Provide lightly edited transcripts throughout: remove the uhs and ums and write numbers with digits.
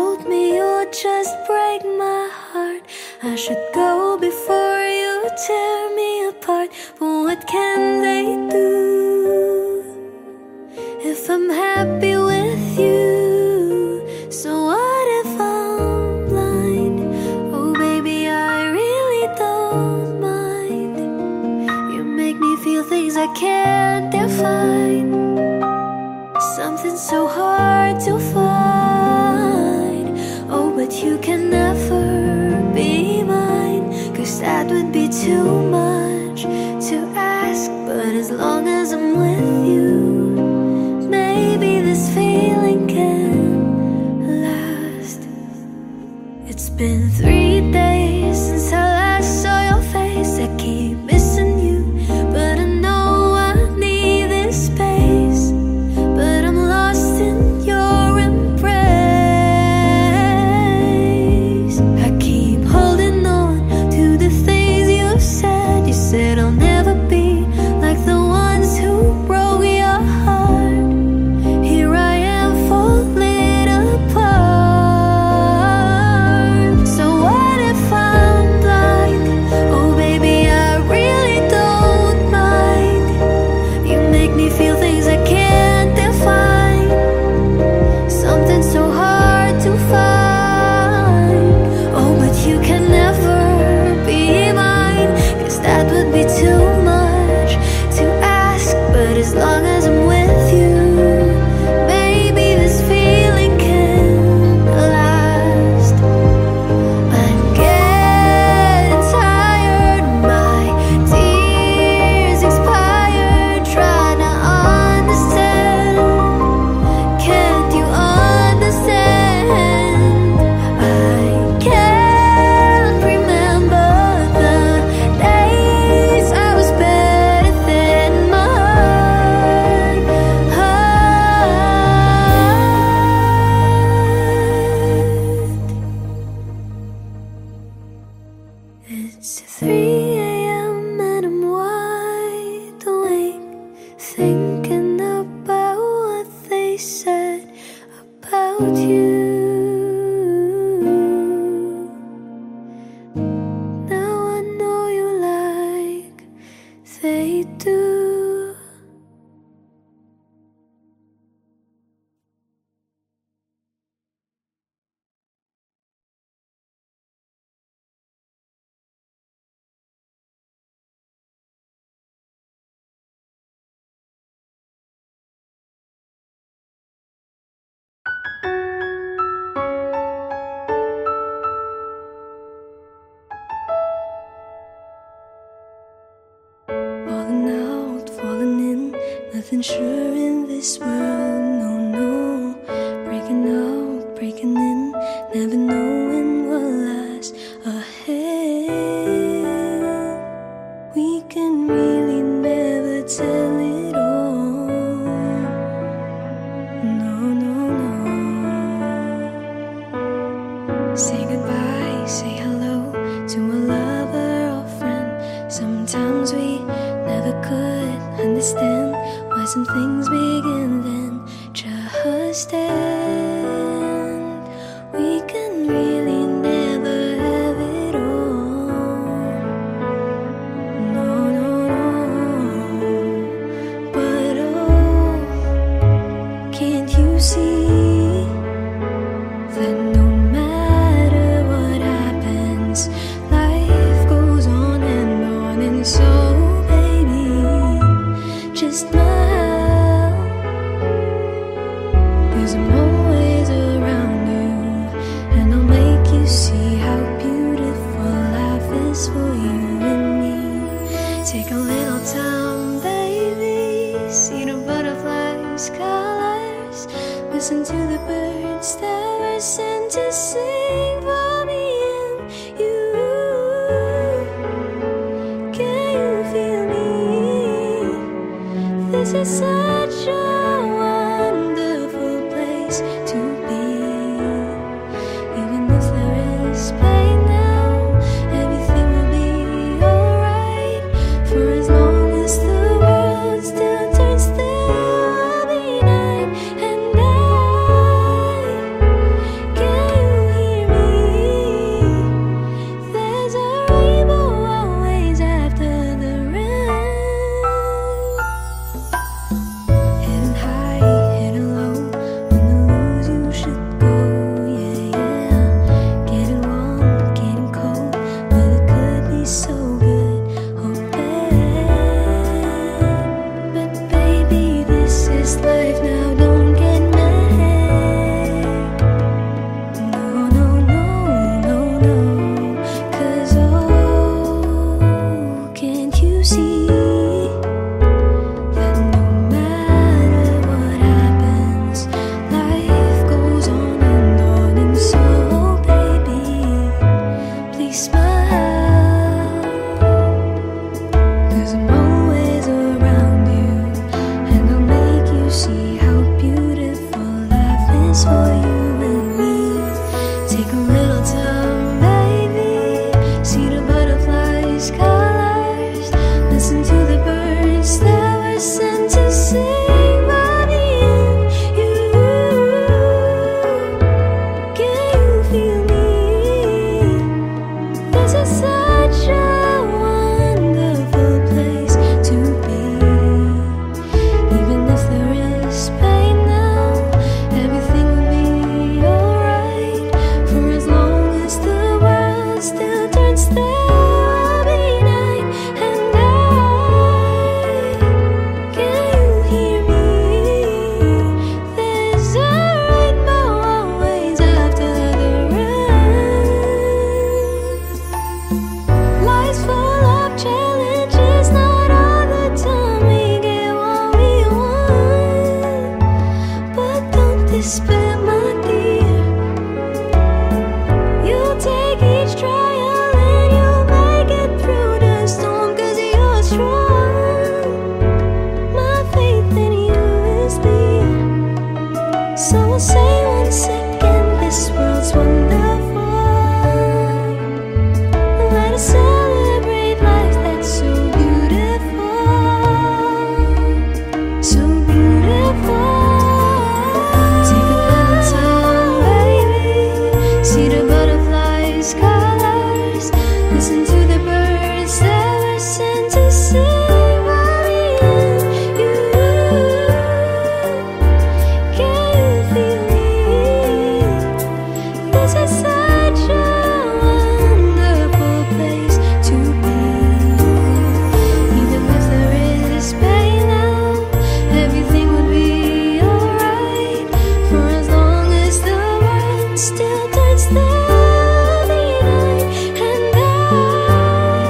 told me you would just break my heart. I should go before you tear me apart. But what can they do if I'm happy with you? So what if I'm blind? Oh baby, I really don't mind. You make me feel things I can't define, something so hard to find. Oh, but you can never be mine, 'cause that would be too much to ask. But as long as I'm with you, maybe this feeling can last. It's been 3 days since I last saw your face. I keep missing you, but I know I need this space. But I'm lost in your embrace. I keep holding on to the things you said. You said I'll never be like the ones who broke your heart. Here I am falling apart. So what if I'm blind? Oh baby, I really don't mind. You make me feel things I can't define, something so hard to find. Oh, but you can never be mine, 'cause that would be too much to ask. But as long as I'm with you, maybe this feeling can last. I'm getting tired, my tears expired, trying to understand. Can't you understand? I can't remember the days I was better than mine. It's 3 a.m. and I'm wide awake, thinking about what they said about you. Now I know you like they do. Falling out, falling in, nothing sure in this world, no, no. Breaking out, breaking in, never knowing what lies ahead. We can really never tell it all, no, no, no. Say goodbye, say hello to a lover or friend. Sometimes we never could understand why some things begin then just end. We can really never have it all, no, no, no. But oh, can't you see that no matter what happens, life goes on, and so baby, just smile, 'cause I'm always around you, and I'll make you see how beautiful life is for you and me. Take a little time, baby, see the butterflies' colors, listen to the birds that were sent to sing for me and you. Can you feel me? This is such a wonderful place to be. Even if there is pain now, everything will be alright. For as long as the world still turns, there will be night and day. Can Take a little time, baby. See the butterflies' colors. Listen to the birds that were sent to sing by me and you. Can you feel me? This is such a wonderful place to be. Even if there is pain now, everything will be alright. For as long as the world still turns, there will be night and day. Can you hear me? There's a rainbow always after the rain. Life's full of challenges, not all the time we get what we want. But don't despair, my dear. You'll take each trial and you'll make it through the storm, 'cause you're strong. My faith in you is there. So we'll say once again, this world's wonderful. Let us celebrate life that's so beautiful, so beautiful. Take a little time, baby. See the butterflies' colors. Listen to the birds that were sent to sing by me and you. Can you feel me? This is such a wonderful place to be. Even if there is pain now, everything will be alright. For as long as the world still turns, there will be night and day.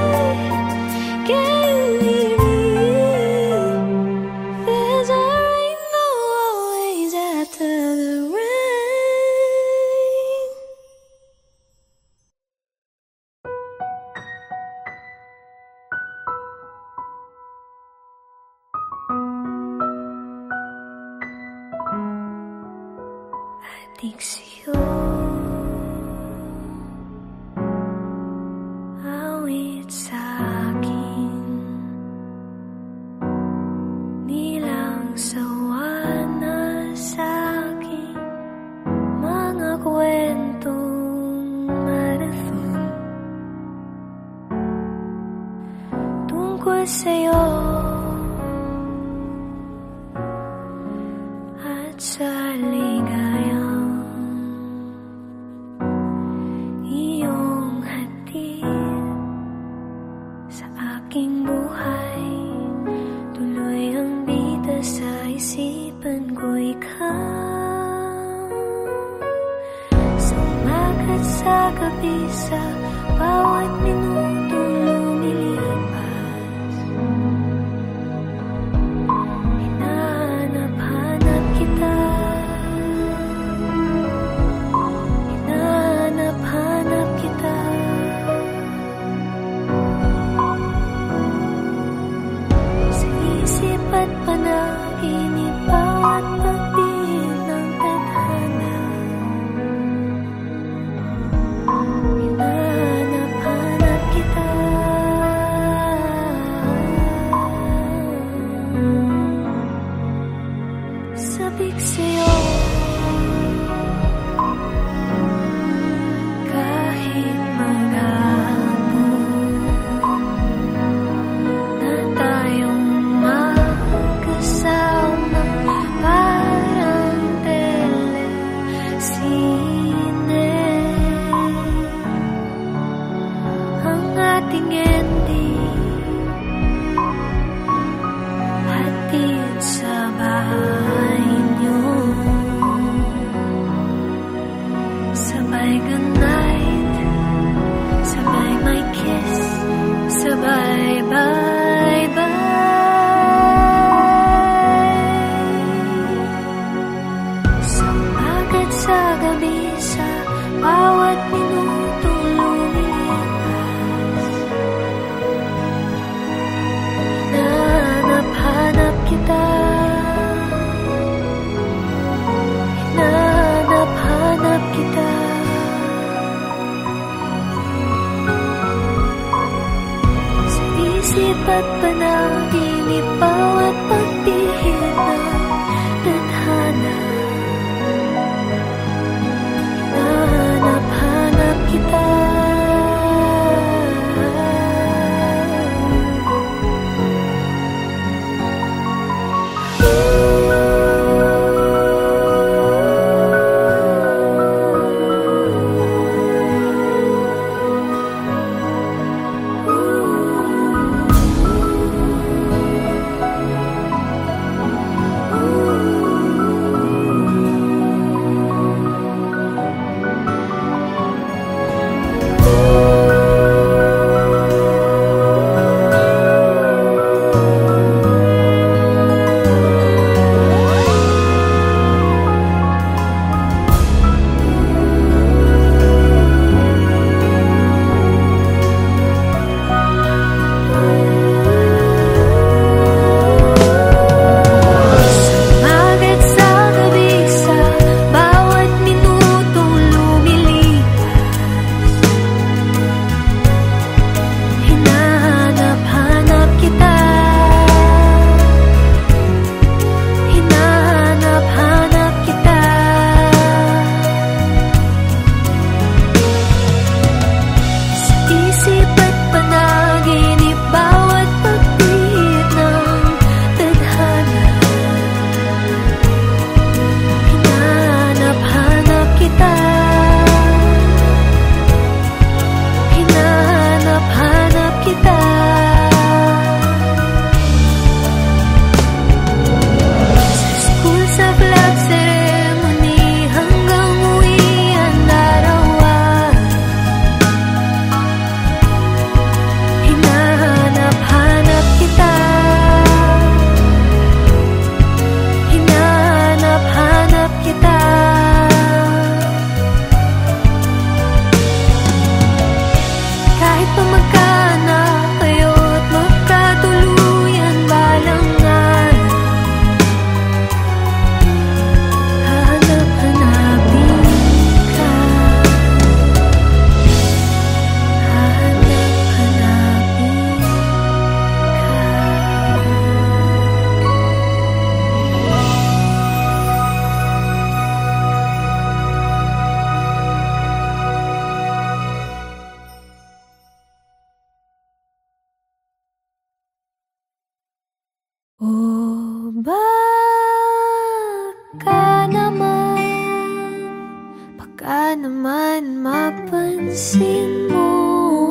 Can you hear me? There's a rainbow always after the rain. Adik sa'yo, awit sa'kin, di lang sawa na sa'kin, mga kwentong marathon tungkol sa'yo at sa ligayang iyong hatid sa aking buhay. Tuloy ang bida sa isipan ko, ikaw. Sumagat sa gabi, sa bawat minutong lumilipas. Hinahanap-hanap kita. Hinahanap-hanap kita. Sa isip at panaginip, bawat pagdiin ng tadhana. Hinahanap-hanap kita. Sabik sa'yo, kahit maghapon na tayong magkasama, parang telesine. Ang ating ending, hatid sa bahay niyo. Sabay good night, sabay my kiss, sabay bye bye. Sumagat sa gabi, sa bawat minutong lumilipas. Hinahanap-hanap kita. Hinahanap-hanap kita. at panaginip, bawat pagpihit ng tadhana. Hinahanap-hanap kita. Oh, baka naman mapansin mo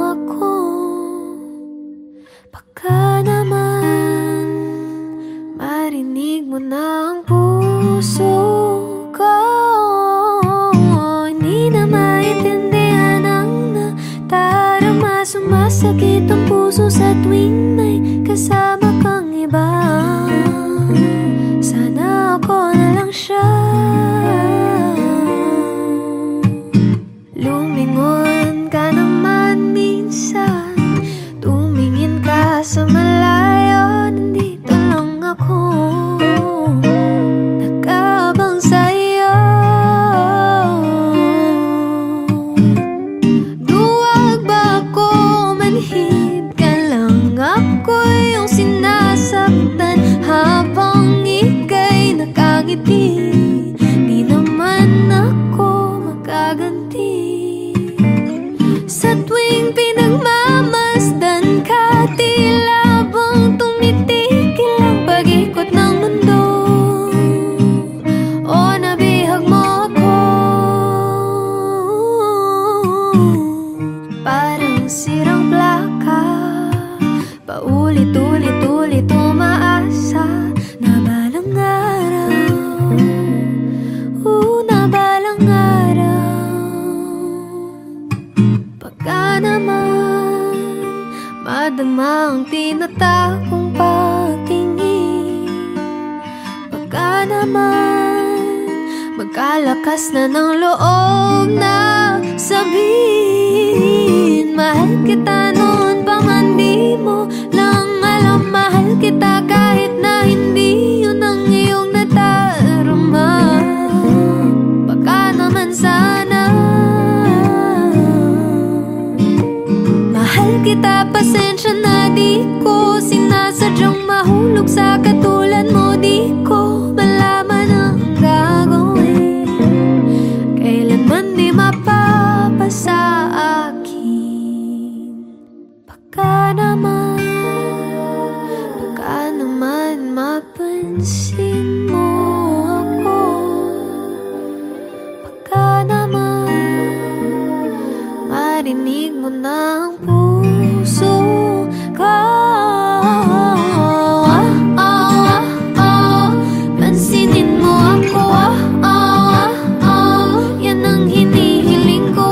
ako. Baka naman marinig mo na ang puso ko. Hindi na maintindihan ang nadarama. Sumasakit ang puso sa tuwing may kasama kang iba. Sana ako na lang siya. Lumingon ka naman minsan, tumingin ka sa malayo. Nandito lang ako, nag-aabang sa'yo. Duwag ba ako manhid ka lang? Ako yung sinasaktan habang ika'y nakangiti. Di naman ako makaganti. Sa tuwing pinagmamasdan ka, tila bang tumitigil ang pag-ikot ng mundo. O nabihag mo ako, parang sirang plaka. Paulit-ulit-ulit umaasa na balang araw, na balang araw. Baka naman madama ang tinatahong pagtingin. Baka naman magkalakas na ng loob na sabihin mahal kita noon pa man di mo lang alam. Mahal kita kahit na hindi yun ang iyong nadarama. Baka naman sana mahal kita, pasensya na di ko Nahulog sa katulad mo, di ko malaman ang gagawin. Kailanman di mapapasa akin. Baka naman mapansin mo ako. Baka naman marinig mo na ang puso ko. Pansinin mo ako. Yan ang hinihiling ko.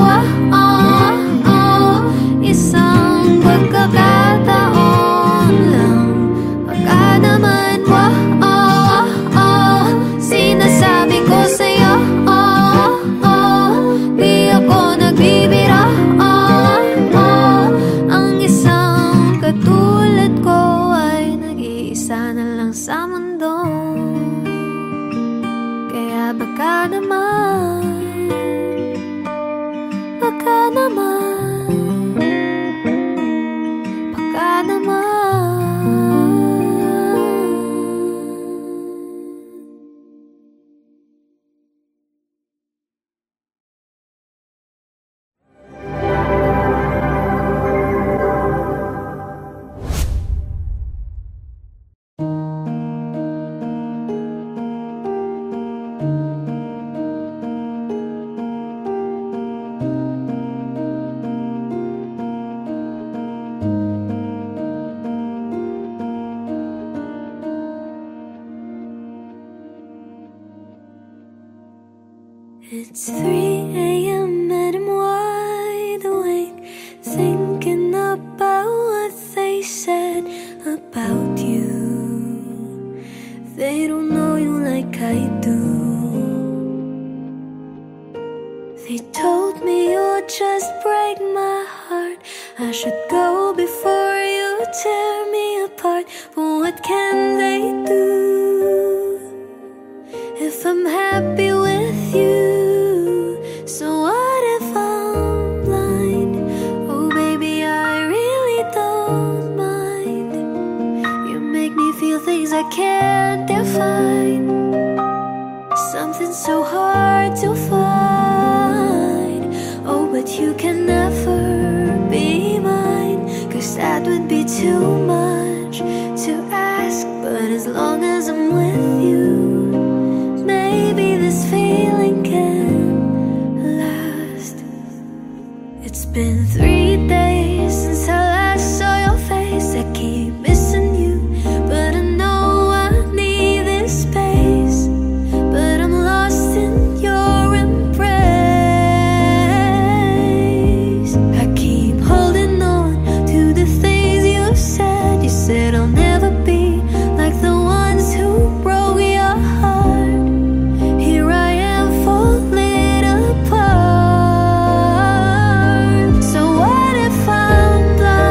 Isang pagkakataon lang. Baka naman sinasabi ko sa'yo, di ako nagbibiro. Ang isang katulad ko ay nag-iisa na lang sa mundo. Kaya baka naman baka naman It's 3 a.m. and I'm wide awake, thinking about what they said about you. They don't know you like I do. They told me you'll just break my heart. I should go before you tear me apart. But what can they do if I'm happy with you? So what if I'm blind? Oh baby, I really don't mind. You make me feel things I can't define. Something so hard to find. Oh, but you can never be mine, 'cause that would be too much to ask. But as long as I'm with you, maybe this feeling can last. It's been 3 days since I last saw your face. I keep missing you, but I know I need this space. But I'm lost in your embrace. I keep holding on to the things you said. You said I'll never be like the ones who broke your heart. Here I am falling apart. So what if I'm blind?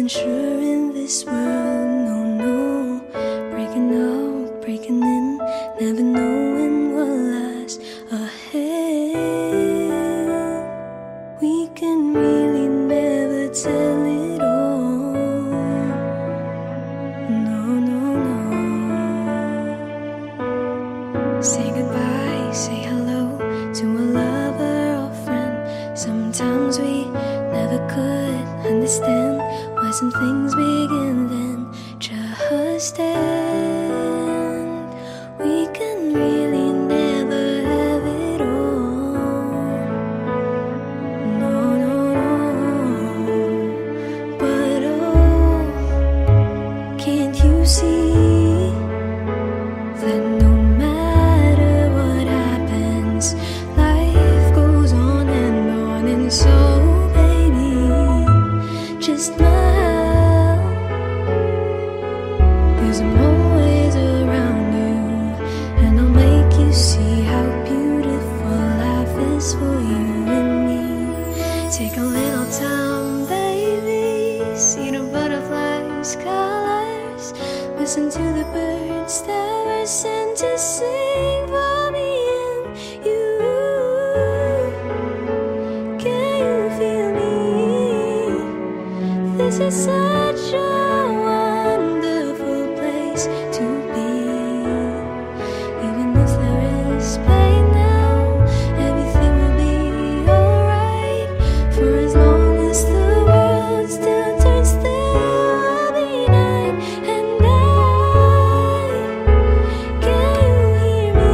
unsure in this world, no, no. Breaking out, breaking in, never knowing what lies ahead. We can really never tell it all. No, no, no. Say goodbye, say hello to a lover or friend. Sometimes we never could understand why some things begin then just end. We can really never have it all. No, no, no. But oh, can't you see that no matter what happens, life goes on, and so baby, just smile, 'cause I'm always around you, and I'll make you see how beautiful life is for you and me. Take a little time, baby, see the butterflies' colors, listen to the birds that were sent to sing for me and you. Can you feel me? This is such a wonderful place to be. Even if there is pain now, everything will be alright. For as long as the world still turns, there will be night and day. Can you hear me?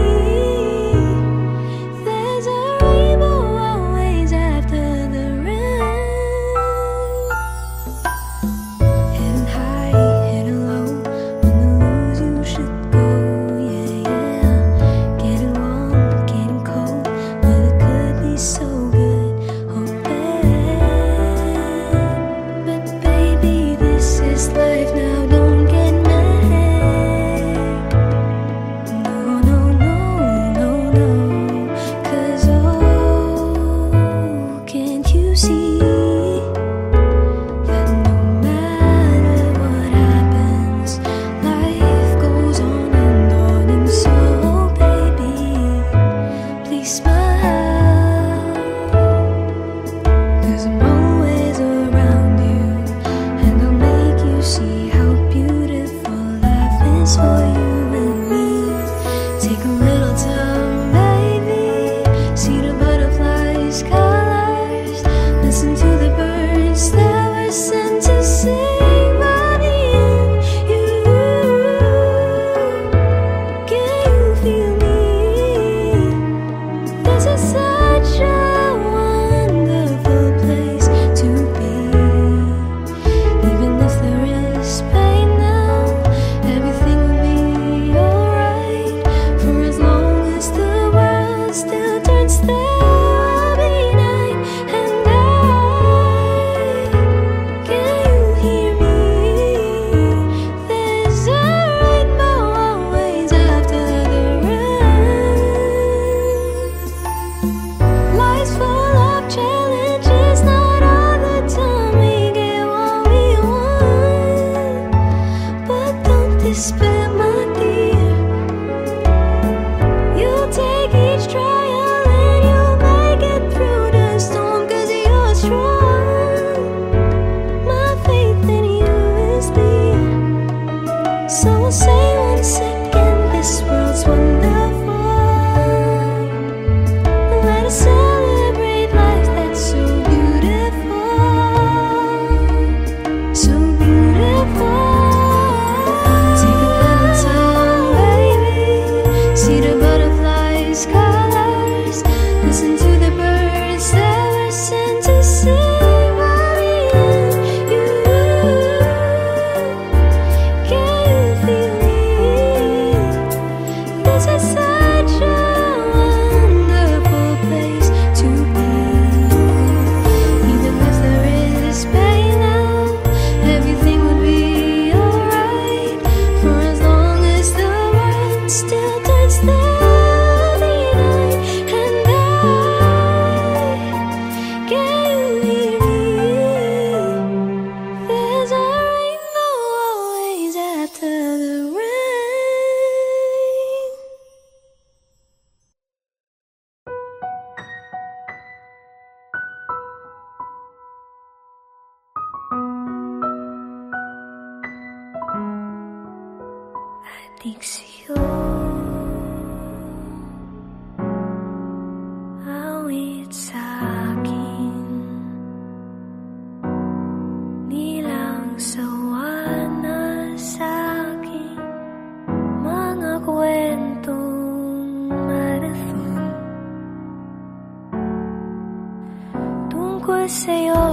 sa'yo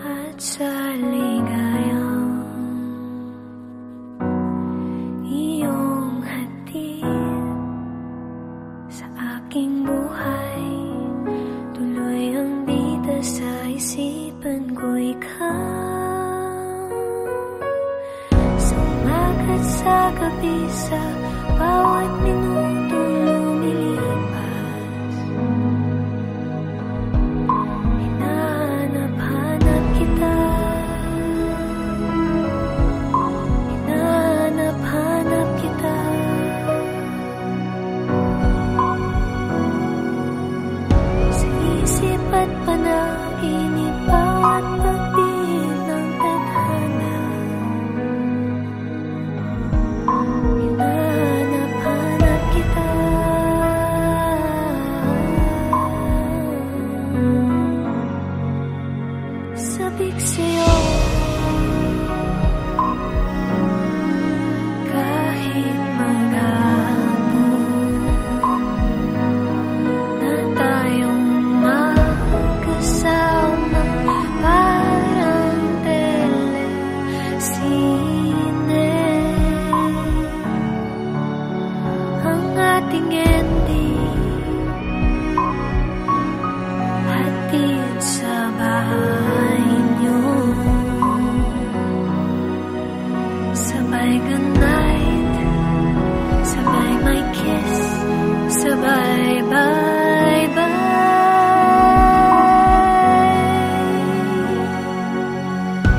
at sa ligayang iyong hatid sa aking buhay. Tuloy ang bida sa isipan ko, ikaw. Sa umagat sa gabi, sa bawat minuto lumilipas, hinahanap-hanap kita, hinahanap-hanap kita. Sa isip at panaginip, bawat pagbihis ng tadhana, hinahanap-hanap kita. Sabik sa'yo kahit maghapon na tayong magkasama, parang telesine ang ating ending, hatid sa bahay niyo. Sabay good night, sabay my kiss, sabay bye bye.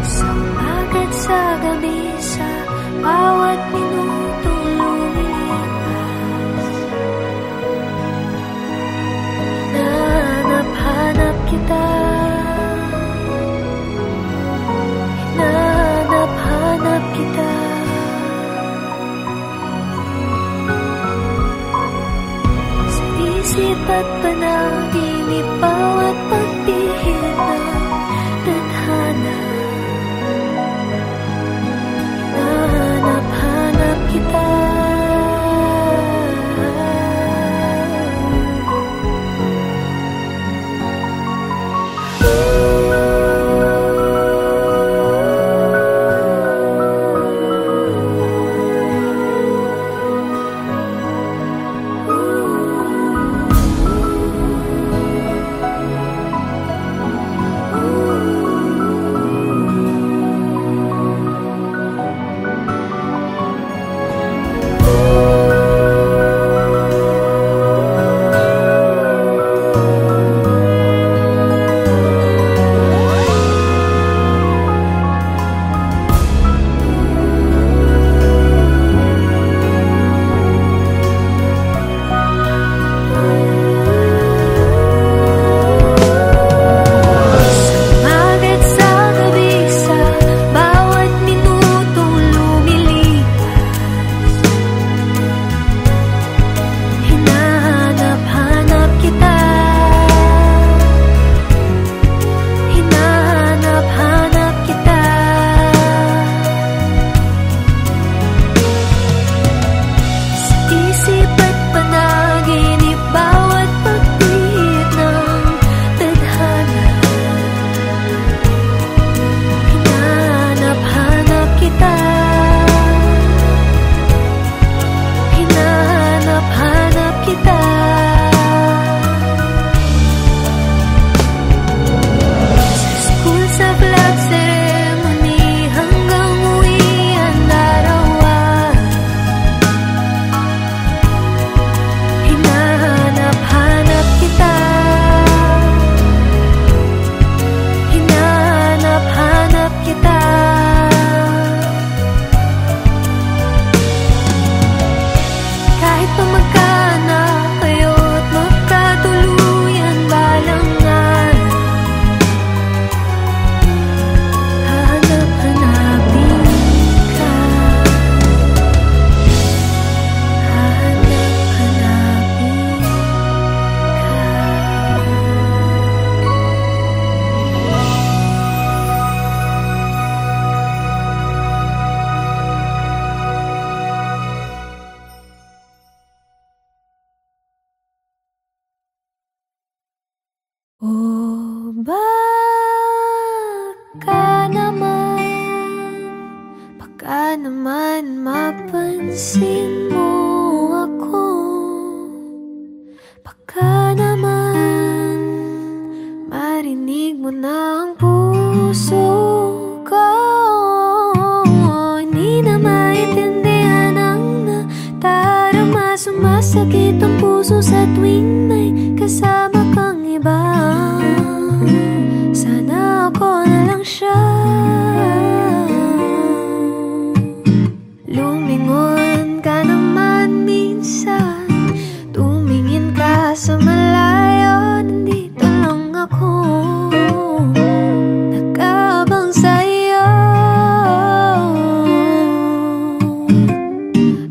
Sa umagat sa gabi, sa bawat minuto lumilipas, hinahanap-hanap kita, hinahanap-hanap kita. Sa isip at panaginip, bawat pagbihis ng tadhana, hinahanap-hanap kita. mapansin mo ako. Baka naman marinig mo na ang puso ko. Hindi na maintindihan ang nadarama. Sumasakit ang puso sa tuwing may kasama kang iba. Sana ako na lang siya. Lumingon ka naman minsan, tumingin ka sa malayo. Nandito lang ako, nag-aabang sa'yo.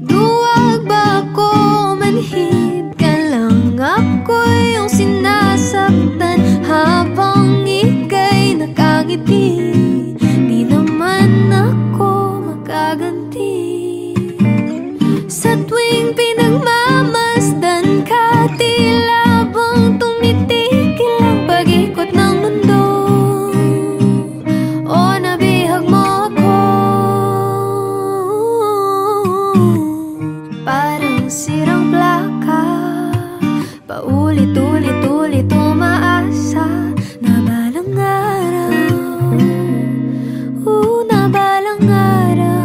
Duwag ba ako manhid ka lang? Ako yung sinasaktan habang ika'y nakangiti. Di naman ako makaganti. Sa tuwing pinagmamasdan ka, tila bang tumitigil ang pag-ikot ng mundo. O nabihag mo ako, parang sirang plaka. Paulit-ulit-ulit umaasa na balang araw, na balang araw.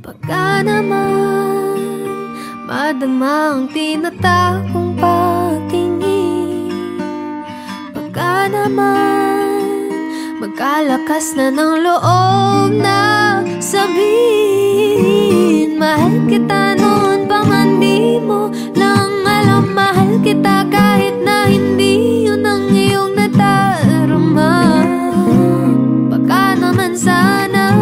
Baka naman madama ang tinatahong pagtingin. Baka naman magkalakas na ng loob na sabihin mahal kita noon pa man di mo lang alam. Mahal kita kahit na hindi yun ang iyong nadarama. Baka naman sana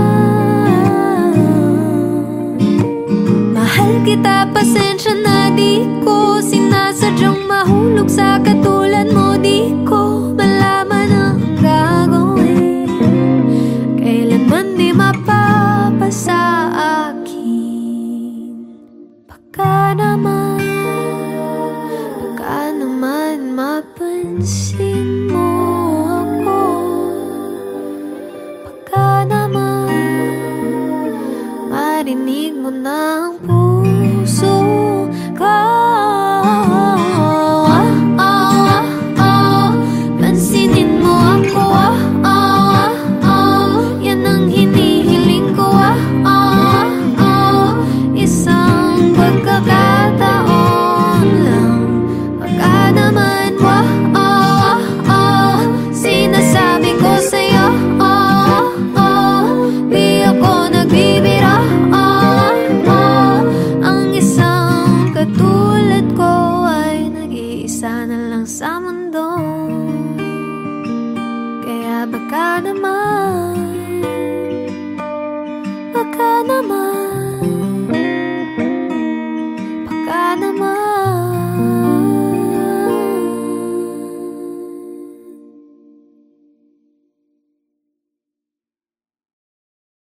mahal kita, pasensya na di ko sinasadyang mahulog sa katulad mo. Di ko malaman ang gagawin, kailanman di mapapasa akin. Baka naman mapansin mo ako. Baka naman marinig mo na ang puso ko. Pansinin mo ako. Yan ang hinihiling ko. Isang pagkakataon lang. Baka naman sinasabi ko sa'yo, di ako nagbibiro. Ang isang katulad ko ay nag-iisa na lang sa mundo. Kaya baka naman